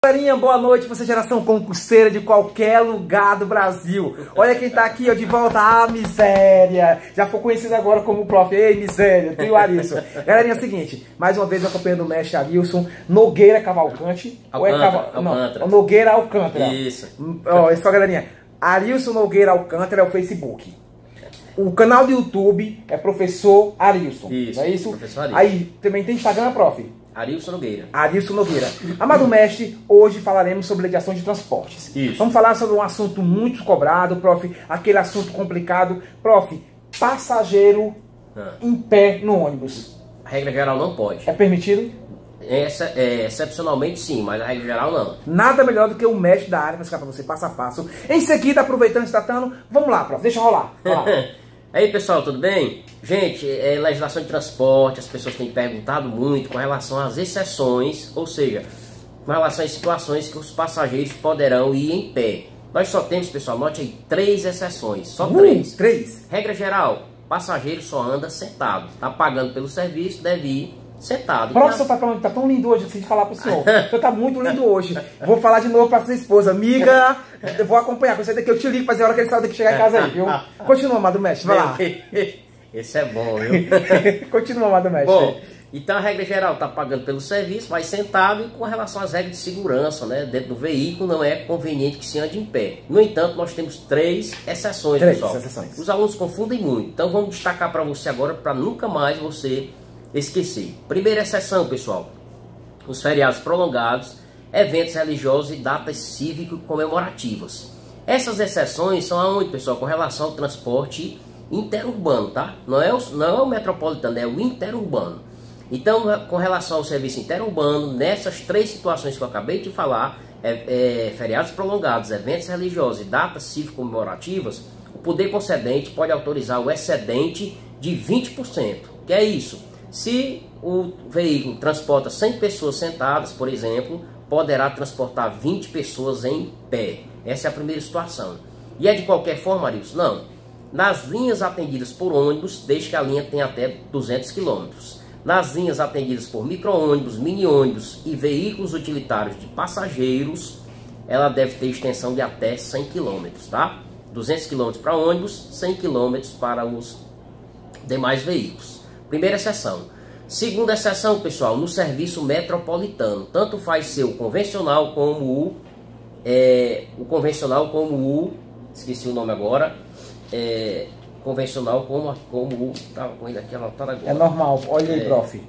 Galerinha, boa noite, você geração concurseira de qualquer lugar do Brasil. Olha quem tá aqui, ó, de volta, a Miséria. Já foi conhecido agora como Prof. Ei, Miséria, tem o Arilson. Galerinha, é o seguinte, mais uma vez eu acompanhando o mestre Arilson Nogueira Cavalcante. Alcântara. Nogueira Alcântara. Isso. Ó, isso, galerinha. Arilson Nogueira Alcântara é o Facebook. O canal do YouTube é Professor Arilson. Isso, não é isso? Professor Arilson. Aí também tem Instagram, prof? Arilson Nogueira. Arilson Nogueira. Amado mestre, hoje falaremos sobre legislação de transportes. Isso. Vamos falar sobre um assunto muito cobrado, prof. Aquele assunto complicado. Prof, passageiro em pé no ônibus. A regra geral não pode. É permitido? Excepcionalmente sim, mas a regra geral não. Nada melhor do que o mestre da área para explicar para você passo a passo. Em seguida, aproveitando e tratando, vamos lá, prof. Deixa rolar. Aí pessoal, tudo bem? Gente, legislação de transporte, as pessoas têm perguntado muito com relação às exceções, ou seja, com relação às situações que os passageiros poderão ir em pé. Nós só temos, pessoal, note aí, 3 exceções, só 3. 3. Regra geral, passageiro só anda sentado, tá pagando pelo serviço, deve ir sentado. Prof, seu patrão tá tão lindo hoje, eu preciso falar pro senhor. O senhor tá muito lindo hoje. Vou falar de novo pra sua esposa. Amiga, eu vou acompanhar. Com você daqui eu te ligo pra dizer a hora que ele sair daqui chegar em casa aí, viu? Continua, amado mestre, vai lá. Esse é bom, viu? Continua, amado mestre. Bom, então a regra geral tá pagando pelo serviço, vai sentado, e com relação às regras de segurança, né, dentro do veículo, não é conveniente que se ande em pé. No entanto, nós temos 3 exceções, pessoal. Exceções. Os alunos confundem muito, então vamos destacar para você agora, para nunca mais você esquecer. Primeira exceção, pessoal, os feriados prolongados, eventos religiosos e datas cívico-comemorativas. Essas exceções são aonde, pessoal? Com relação ao transporte interurbano, tá? Não é o metropolitano, é o interurbano. Então, com relação ao serviço interurbano, nessas 3 situações que eu acabei de falar, feriados prolongados, eventos religiosos e datas cívico-comemorativas, o poder concedente pode autorizar o excedente de 20%. Que é isso? Se o veículo transporta 100 pessoas sentadas, por exemplo, poderá transportar 20 pessoas em pé. Essa é a primeira situação. E é de qualquer forma, Arilson? Não. Nas linhas atendidas por ônibus, desde que a linha tenha até 200 km. Nas linhas atendidas por micro-ônibus, mini-ônibus e veículos utilitários de passageiros, ela deve ter extensão de até 100 km, tá? 200 km para ônibus, 100 km para os demais veículos. Primeira exceção. Segunda exceção, pessoal, no serviço metropolitano. Tanto faz ser o convencional como esqueci o nome agora, convencional como o, tava com ele aqui anotado agora. É normal, olha aí, prof.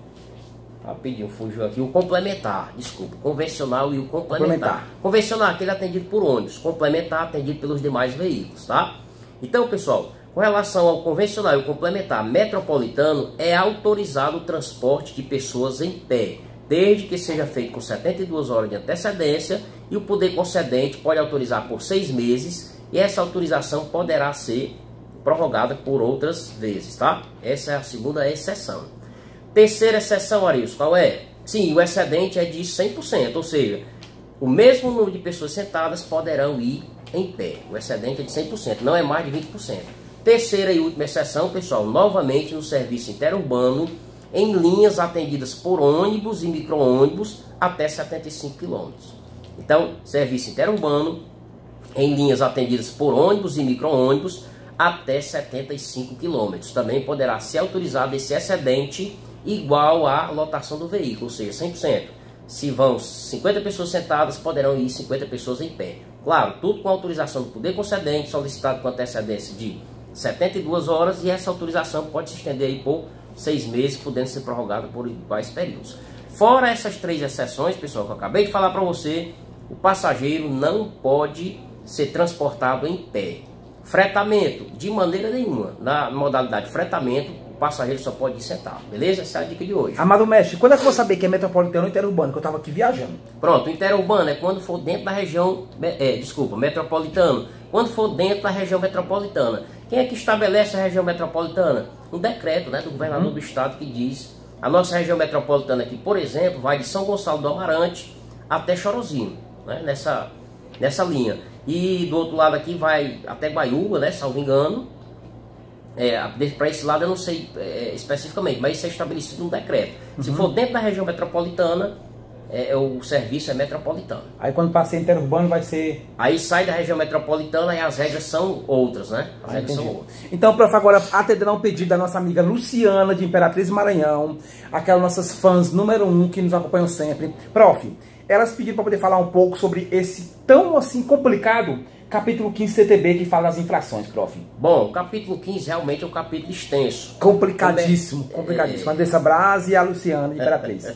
Rapidinho, fugiu aqui, o complementar, desculpa, convencional e o complementar. Convencional, aquele atendido por ônibus, complementar atendido pelos demais veículos, tá? Então, pessoal, com relação ao convencional e o complementar metropolitano, é autorizado o transporte de pessoas em pé, desde que seja feito com 72 horas de antecedência, e o poder concedente pode autorizar por 6 meses, e essa autorização poderá ser prorrogada por outras vezes, tá? Essa é a segunda exceção. Terceira exceção, Arilson, qual é? Sim, o excedente é de 100%, ou seja, o mesmo número de pessoas sentadas poderão ir em pé. O excedente é de 100%, não é mais de 20%. Terceira e última exceção, pessoal, novamente no serviço interurbano, em linhas atendidas por ônibus e micro-ônibus até 75 km. Então, serviço interurbano, em linhas atendidas por ônibus e micro-ônibus até 75 km. Também poderá ser autorizado esse excedente igual à lotação do veículo, ou seja, 100%. Se vão 50 pessoas sentadas, poderão ir 50 pessoas em pé. Claro, tudo com autorização do poder concedente, solicitado com antecedência de 72 horas, e essa autorização pode se estender aí por 6 meses, podendo ser prorrogada por iguais períodos. Fora essas 3 exceções, pessoal, que eu acabei de falar para você, o passageiro não pode ser transportado em pé. Fretamento, de maneira nenhuma. Na modalidade fretamento, o passageiro só pode ir sentado, beleza? Essa é a dica de hoje. Amado mestre, quando é que eu vou saber que é metropolitano ou interurbano? Que eu tava aqui viajando. Pronto, o interurbano é quando for dentro da região, metropolitano, quando for dentro da região metropolitana. Quem é que estabelece a região metropolitana? Um decreto, né, do governador do estado, que diz: a nossa região metropolitana aqui, por exemplo, vai de São Gonçalo do Amarante até Chorozinho, né, nessa linha. E do outro lado aqui vai até Guaiúba, né, salvo engano. Para esse lado eu não sei especificamente, mas isso é estabelecido no decreto. Se for dentro da região metropolitana, o serviço é metropolitano. Aí quando passa interurbano vai ser... Aí sai da região metropolitana e as regras são outras, né? As regras são outras. Então, prof, agora atendendo a um pedido da nossa amiga Luciana, de Imperatriz Maranhão, aquelas nossas fãs número 1 que nos acompanham sempre. Prof, elas pediram para poder falar um pouco sobre esse tão assim complicado capítulo 15 CTB que fala das infrações, prof. Bom, o capítulo 15 realmente é um capítulo extenso. Complicadíssimo, complicadíssimo. A Andressa Braz e a Luciana de Imperatriz.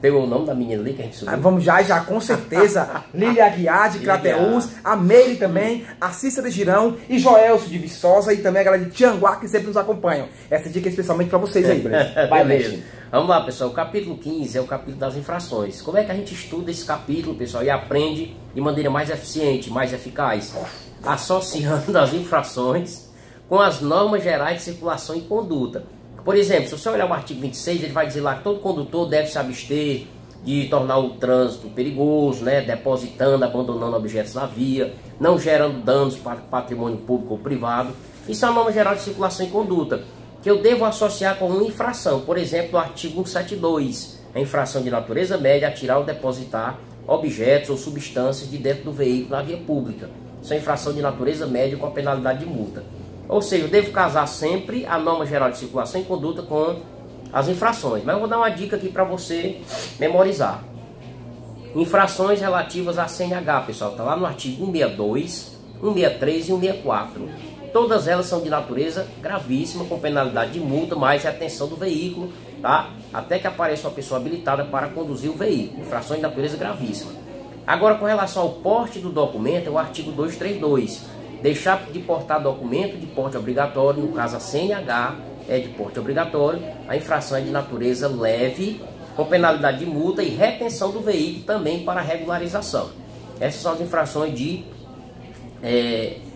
Pegou o nome da menina ali que a gente subiu? Vamos já, com certeza. Lília Aguiar de Crateús, a Meire também, a Cícera de Girão e Joelso de Viçosa e também a galera de Tianguá que sempre nos acompanham. Essa dica é especialmente para vocês aí, beleza. Vamos lá, pessoal. O capítulo 15 é o capítulo das infrações. Como é que a gente estuda esse capítulo, pessoal, e aprende de maneira mais eficiente, mais eficaz? Associando as infrações com as normas gerais de circulação e conduta. Por exemplo, se você olhar o artigo 26, ele vai dizer lá que todo condutor deve se abster de tornar o trânsito perigoso, né, depositando, abandonando objetos na via, não gerando danos para patrimônio público ou privado. Isso é uma norma geral de circulação e conduta, que eu devo associar com uma infração. Por exemplo, o artigo 172, a infração de natureza média, atirar ou depositar objetos ou substâncias de dentro do veículo na via pública. Isso é infração de natureza média com a penalidade de multa. Ou seja, eu devo casar sempre a norma geral de circulação e conduta com as infrações. Mas eu vou dar uma dica aqui para você memorizar. Infrações relativas à CNH, pessoal, está lá no artigo 162, 163 e 164. Todas elas são de natureza gravíssima, com penalidade de multa, mais retenção do veículo, tá? Até que apareça uma pessoa habilitada para conduzir o veículo. Infrações de natureza gravíssima. Agora, com relação ao porte do documento, é o artigo 232. Deixar de portar documento de porte obrigatório, no caso a CNH é de porte obrigatório, a infração é de natureza leve, com penalidade de multa e retenção do veículo também para regularização. Essas são as infrações de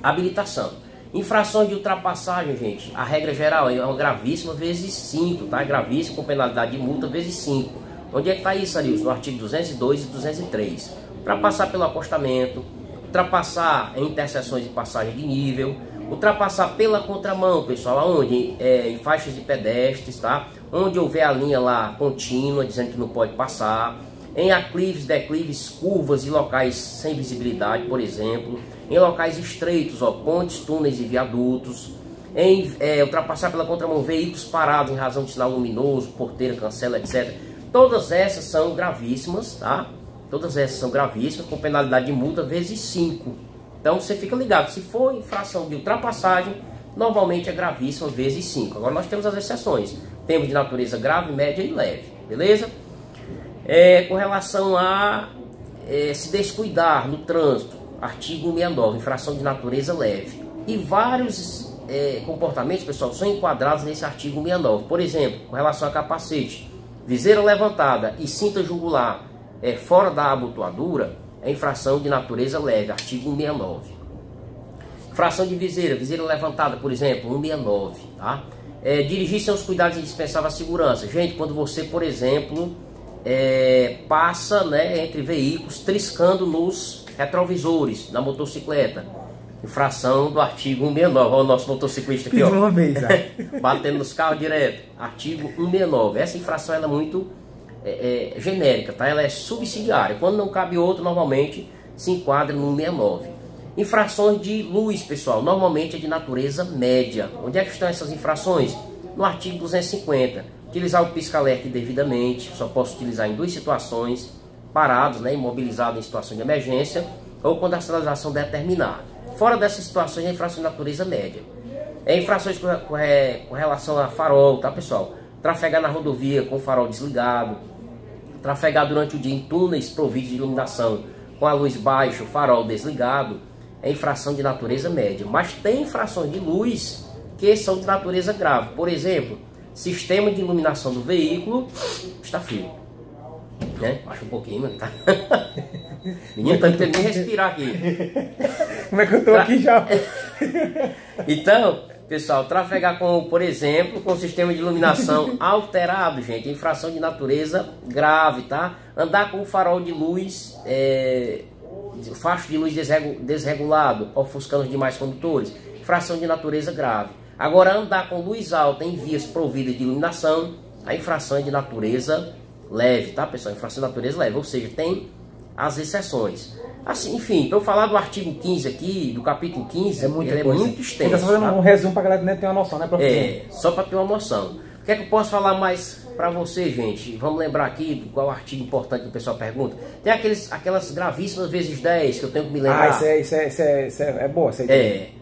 habilitação. Infrações de ultrapassagem, gente, a regra geral é uma gravíssima vezes 5, tá? Gravíssima com penalidade de multa vezes 5. Onde é que está isso, Arilson? No artigo 202 e 203. Ultrapassar pelo acostamento, ultrapassar em interseções e passagem de nível, ultrapassar pela contramão, pessoal, aonde? Em faixas de pedestres, tá? Onde houver a linha lá contínua, dizendo que não pode passar, em aclives, declives, curvas e locais sem visibilidade, por exemplo, em locais estreitos, ó, pontes, túneis e viadutos, em ultrapassar pela contramão veículos parados em razão de sinal luminoso, porteira, cancela, etc. Todas essas são gravíssimas, tá? Todas essas são gravíssimas, com penalidade de multa vezes 5. Então você fica ligado, se for infração de ultrapassagem, normalmente é gravíssima vezes 5. Agora nós temos as exceções. Temos de natureza grave, média e leve, beleza? Com relação a se descuidar no trânsito, artigo 169, infração de natureza leve. E vários comportamentos, pessoal, são enquadrados nesse artigo 169. Por exemplo, com relação a capacete, viseira levantada e cinta jugular fora da abotoadura, é infração de natureza leve, artigo 169. Infração de viseira, viseira levantada, por exemplo, 169, tá? Dirigir sem os cuidados indispensáveis à segurança. Gente, quando você, por exemplo, passa, né, entre veículos, triscando nos retrovisores da motocicleta, infração do artigo 169. Olha o nosso motociclista aqui, ó. Uma vez, batendo nos carros direto, artigo 169. Essa infração ela é muito genérica, tá? Ela é subsidiária. Quando não cabe outro, normalmente se enquadra no 169. Infrações de luz, pessoal, normalmente é de natureza média. Onde é que estão essas infrações? No artigo 250. Utilizar o pisca-alerta indevidamente, só posso utilizar em 2 situações: parados, né, imobilizados em situação de emergência, ou quando a sinalização determinar. Fora dessas situações, é infração de natureza média. Infrações com relação a farol, tá, pessoal? Trafegar na rodovia com o farol desligado, trafegar durante o dia em túneis providos de iluminação com a luz baixa, o farol desligado, é infração de natureza média. Mas tem infrações de luz que são de natureza grave. Por exemplo, sistema de iluminação do veículo. Está frio, né? Baixa um pouquinho, mano, tá? Menino, tá tentando nem respirar aqui. Como é que eu tô aqui já? Então, pessoal, trafegar com, por exemplo, com sistema de iluminação alterado, gente, infração de natureza grave, tá? Andar com o farol de luz, facho de luz desregulado, ofuscando os demais condutores, infração de natureza grave. Agora, andar com luz alta em vias providas de iluminação, a infração é de natureza leve, tá, pessoal? Infração de natureza leve, ou seja, tem as exceções. Assim, enfim, para eu falar do artigo 15 aqui, do capítulo 15, é muito extenso. Então, só fazendo um resumo para a galera ter uma noção, né, professor? Só para ter uma noção. O que é que eu posso falar mais para você, gente? Vamos lembrar aqui qual artigo importante que o pessoal pergunta. Tem aquelas gravíssimas vezes 10 que eu tenho que me lembrar. Isso é boa.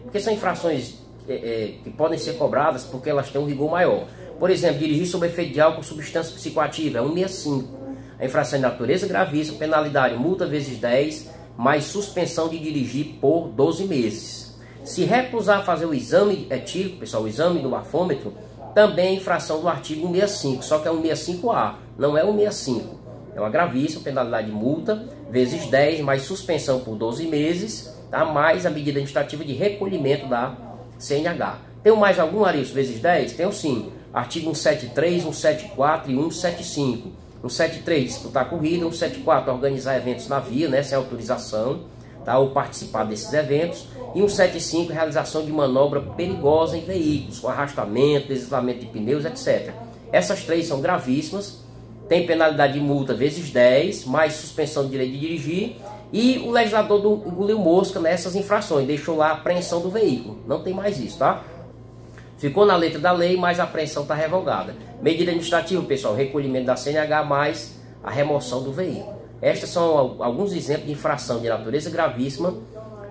Porque são infrações que podem ser cobradas porque elas têm um rigor maior. Por exemplo, dirigir sob efeito de álcool ou substância psicoativa, é 165. A infração de natureza gravíssima, penalidade, multa vezes 10, mais suspensão de dirigir por 12 meses. Se recusar a fazer o exame etílico, pessoal, o exame do bafômetro, também é infração do artigo 165, só que é 165A, não é 165. É uma gravíssima, penalidade de multa vezes 10, mais suspensão por 12 meses, tá? Mais a medida administrativa de recolhimento da CNH. Tem mais algum, Arilson, vezes 10? Tenho sim. Artigo 173, 174 e 175. 173, disputar corrida. 174, organizar eventos na via, né, sem autorização, tá, ou participar desses eventos. E 175, realização de manobra perigosa em veículos, com arrastamento, deslizamento de pneus, etc. Essas três são gravíssimas. Tem penalidade de multa vezes 10, mais suspensão de direito de dirigir. E o legislador engoliu mosca nessas infrações, deixou lá a apreensão do veículo. Não tem mais isso, tá? Ficou na letra da lei, mas a apreensão está revogada. Medida administrativa, pessoal, recolhimento da CNH mais a remoção do veículo. Estes são alguns exemplos de infração de natureza gravíssima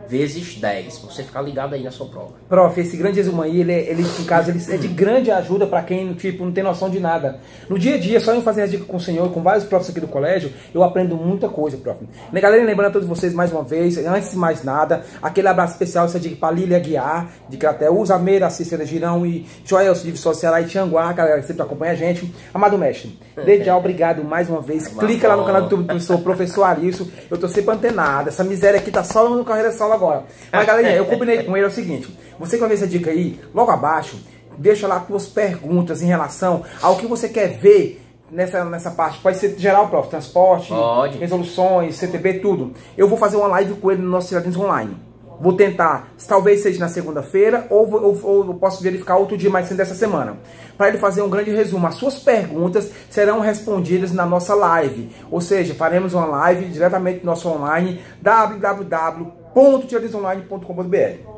vezes 10, pra você ficar ligado aí na sua prova. Prof, esse grande resumo aí, ele em caso, ele é de grande ajuda para quem, tipo, não tem noção de nada. No dia a dia, só em fazer as dicas com o senhor, com vários profs aqui do colégio, eu aprendo muita coisa, prof. Minha galera, lembrando a todos vocês mais uma vez, antes de mais nada, aquele abraço especial, essa dica para Lília Guiar, de Crateús, Meira, Cícera Girão e Joel de Social e Tianguá, galera que sempre acompanha a gente. Amado mestre, desde já, obrigado mais uma vez. Clica lá no canal do YouTube do professor Arilson, eu tô sempre antenado. Essa miséria aqui tá só no Carreira Solo agora. Mas galerinha, eu combinei com ele é o seguinte: você que vai ver essa dica aí, logo abaixo, deixa lá suas perguntas em relação ao que você quer ver nessa parte. Pode ser geral, prof, transporte, pode, resoluções, CTB, tudo. Eu vou fazer uma live com ele no nosso Tiradentes Online. Vou tentar, talvez seja na segunda-feira, ou eu posso verificar outro dia mais cedo dessa semana, para ele fazer um grande resumo. As suas perguntas serão respondidas na nossa live, ou seja, faremos uma live diretamente no nosso online, www.tiradentesonline.com.br.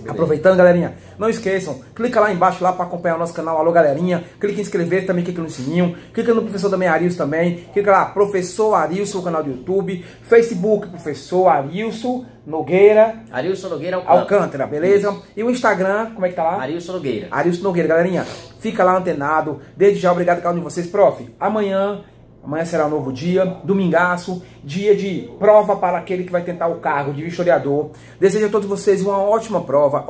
Aproveitando, galerinha, não esqueçam, clica lá embaixo lá para acompanhar o nosso canal. Alô, galerinha, clica em inscrever, também clica no sininho, clica no professor também Arilson também, clica lá, professor Arilson, o canal do YouTube, Facebook, professor Arilson Nogueira. Arilson Nogueira Alcântara, beleza? Isso. E o Instagram, como é que tá lá? Arilson Nogueira. Arilson Nogueira, galerinha, fica lá antenado. Desde já, obrigado a cada um de vocês, prof. Amanhã será um novo dia, domingaço, dia de prova para aquele que vai tentar o cargo de historiador. Desejo a todos vocês uma ótima prova,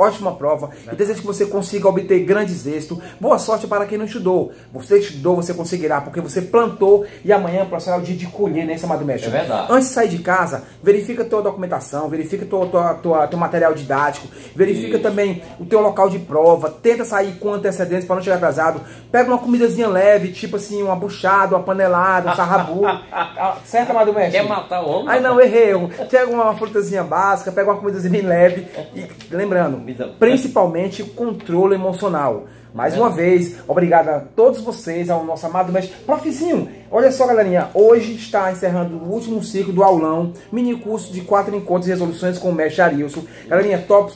e desejo que você consiga obter grandes êxitos. Boa sorte para quem não estudou. Você estudou, você conseguirá, porque você plantou e amanhã será o dia de colher, né, amado mestre? É verdade. Antes de sair de casa, verifica tua documentação, verifica teu material didático, verifica também o teu local de prova, tenta sair com antecedência para não chegar atrasado. Pega uma comidazinha leve, tipo assim, uma buchada, uma panelada, um sarrabu. Certo, amado mestre? Quer matar o homem? Ai, não, errei. Pega uma frutazinha básica, pega uma comidazinha bem leve. E lembrando, principalmente controle emocional. Mais uma vez, obrigado a todos vocês, ao nosso amado mestre. Profzinho, olha só, galerinha, hoje está encerrando o último ciclo do aulão, mini curso de 4 encontros e resoluções com o mestre Arilson. Galerinha, top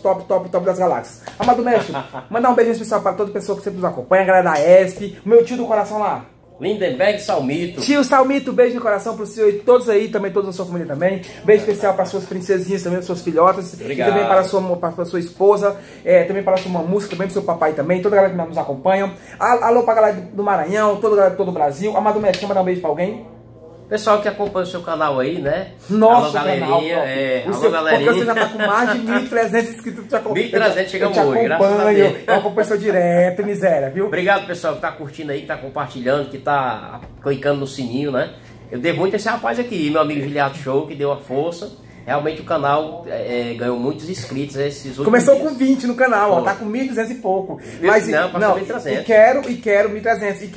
das galáxias. Amado mestre, mandar um beijo especial para toda pessoa que sempre nos acompanha, a galera da ESP, o meu tio do coração lá. Lindenberg Salmito. Tio Salmito, beijo no coração pro senhor e todos aí, também toda a sua família também. Beijo especial para suas princesinhas também, suas filhotas. Obrigado. E também para a sua esposa, também para a sua música, também pro seu papai também, toda a galera que nos acompanha. Alô pra galera do Maranhão, toda a galera de todo o Brasil. Amado mestre, quer mandar um beijo pra alguém? Pessoal que acompanha o seu canal aí, né? Nosso galerinha, canal, alô, galerinha. Porque você já tá com mais de 1.300 inscritos. 1.300 chegamos hoje, graças a Deus. Eu acompanho seu direto, miséria, viu? Obrigado, pessoal, que tá curtindo aí, que tá compartilhando, que tá clicando no sininho, né? Eu devo muito esse rapaz aqui, meu amigo Giliardo Show, que deu a força. Realmente o canal ganhou muitos inscritos esses últimos Começou dias. com 20 no canal, ó, tá com 1.200 e pouco. Mas não, passou 1.300. e quero 1.300. E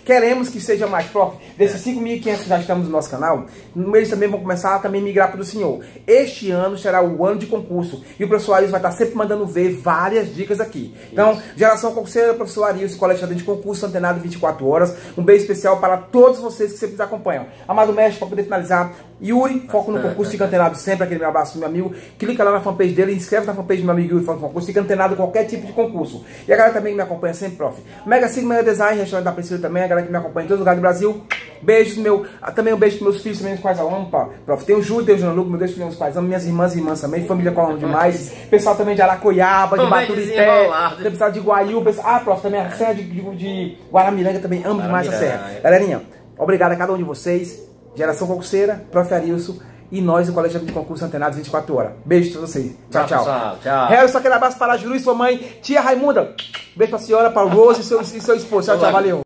queremos que seja mais, prof. Desses 5.500 que já estamos no nosso canal, eles também vão começar a também migrar para o senhor. Este ano será o ano de concurso. E o professor Arilson vai estar sempre mandando ver várias dicas aqui. Então, geração concurseira, professor Arilson, colégio de concurso, antenado 24 horas. Um beijo especial para todos vocês que sempre nos acompanham. Amado mestre, para poder finalizar, Yuri, foco no concurso, fica antenado sempre, aquele meu abraço do meu amigo. Clica lá na fanpage dele, inscreve na fanpage do meu amigo Yuri, foco no concurso, fica antenado em qualquer tipo de concurso. E a galera também que me acompanha sempre, prof. Mega Sigma, Mega Design, restaurante da Priscila também, a galera que me acompanha em todo lugar do Brasil. Beijos, também um beijo para meus filhos, também, os quais eu amo, prof. Tem o Júlio, tem o João Luco, meu Deus, que meus pais amam, minhas irmãs também, família que eu amo demais. Pessoal também de Aracoiaba, de Baturité, tem pessoal de Guaiúba, prof, também a serra de Guaramiranga também, amo demais a serra. Galerinha, obrigado a cada um de vocês. Geração concurseira, prof. Arilson e nós, o Colégio de Concurso Antenados 24 horas. Beijo pra vocês. Tchau, tchau. Tchau. Aquele abraço para a Juru e sua mãe, tia Raimunda. Beijo pra senhora, para o Rose e seu esposo. Tchau, tchau. Valeu.